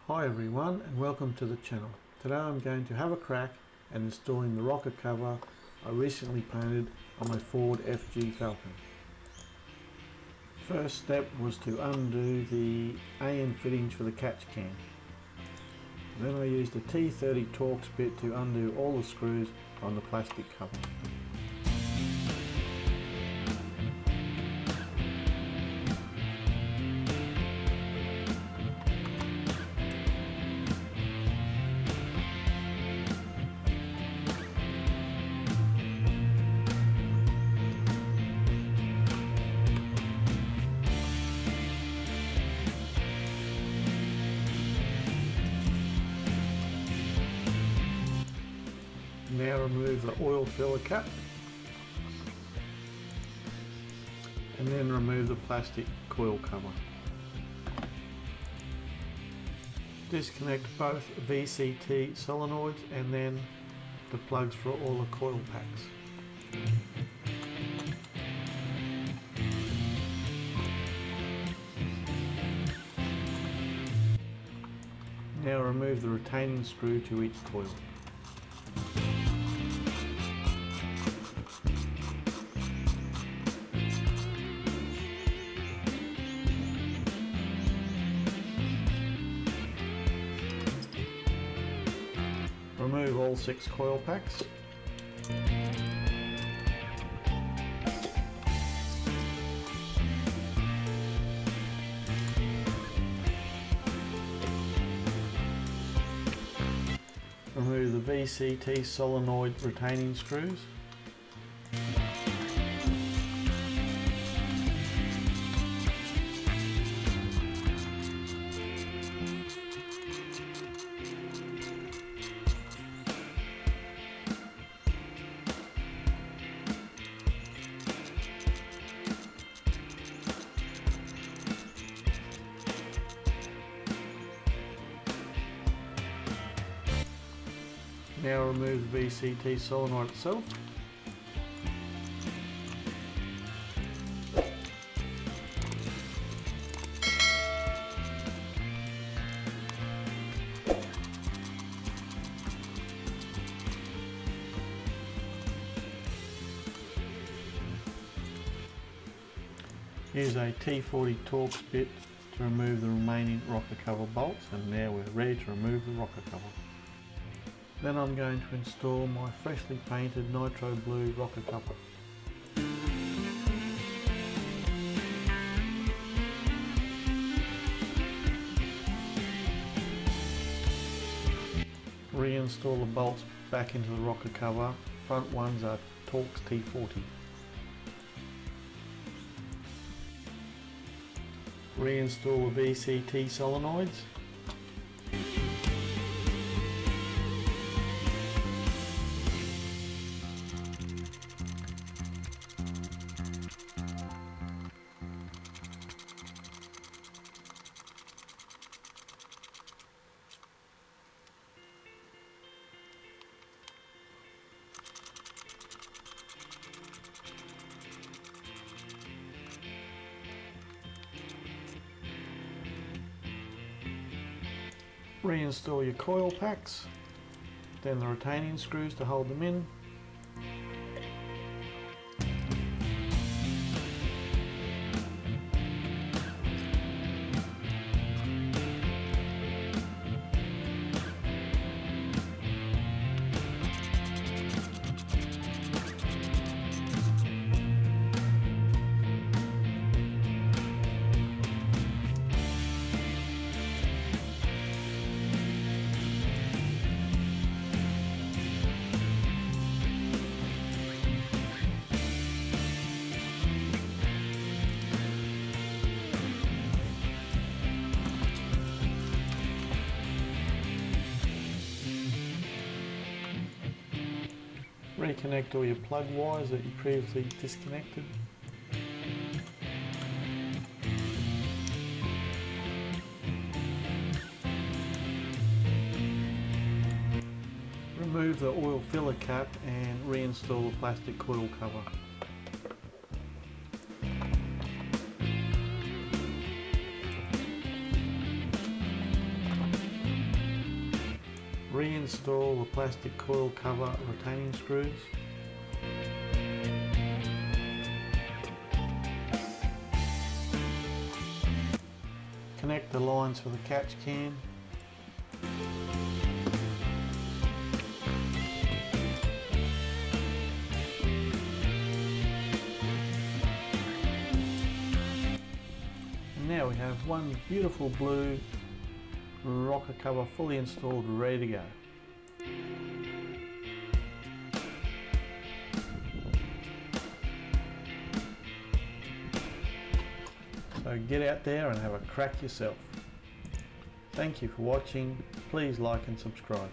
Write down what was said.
Hi everyone and welcome to the channel. Today I'm going to have a crack at installing the rocker cover I recently painted on my Ford FG Falcon. First step was to undo the AN fittings for the catch can. Then I used a T30 Torx bit to undo all the screws on the plastic cover. Now remove the oil filler cap and then remove the plastic coil cover. Disconnect both VCT solenoids and then the plugs for all the coil packs. Now remove the retaining screw to each coil. Remove all 6 coil packs. Remove the VCT solenoid retaining screws. Now remove the VCT solenoid itself. Use a T40 Torx bit to remove the remaining rocker cover bolts, and now we're ready to remove the rocker cover. Then I'm going to install my freshly painted nitro blue rocker cover. Reinstall the bolts back into the rocker cover. Front ones are Torx T40. Reinstall the VCT solenoids. Reinstall your coil packs, then the retaining screws to hold them in. Reconnect all your plug wires that you previously disconnected. Remove the oil filler cap and reinstall the plastic coil cover. Reinstall the plastic coil cover retaining screws. Connect the lines for the catch can. And now we have one beautiful blue rocker cover fully installed, ready to go. So get out there and have a crack yourself. Thank you for watching. Please like and subscribe.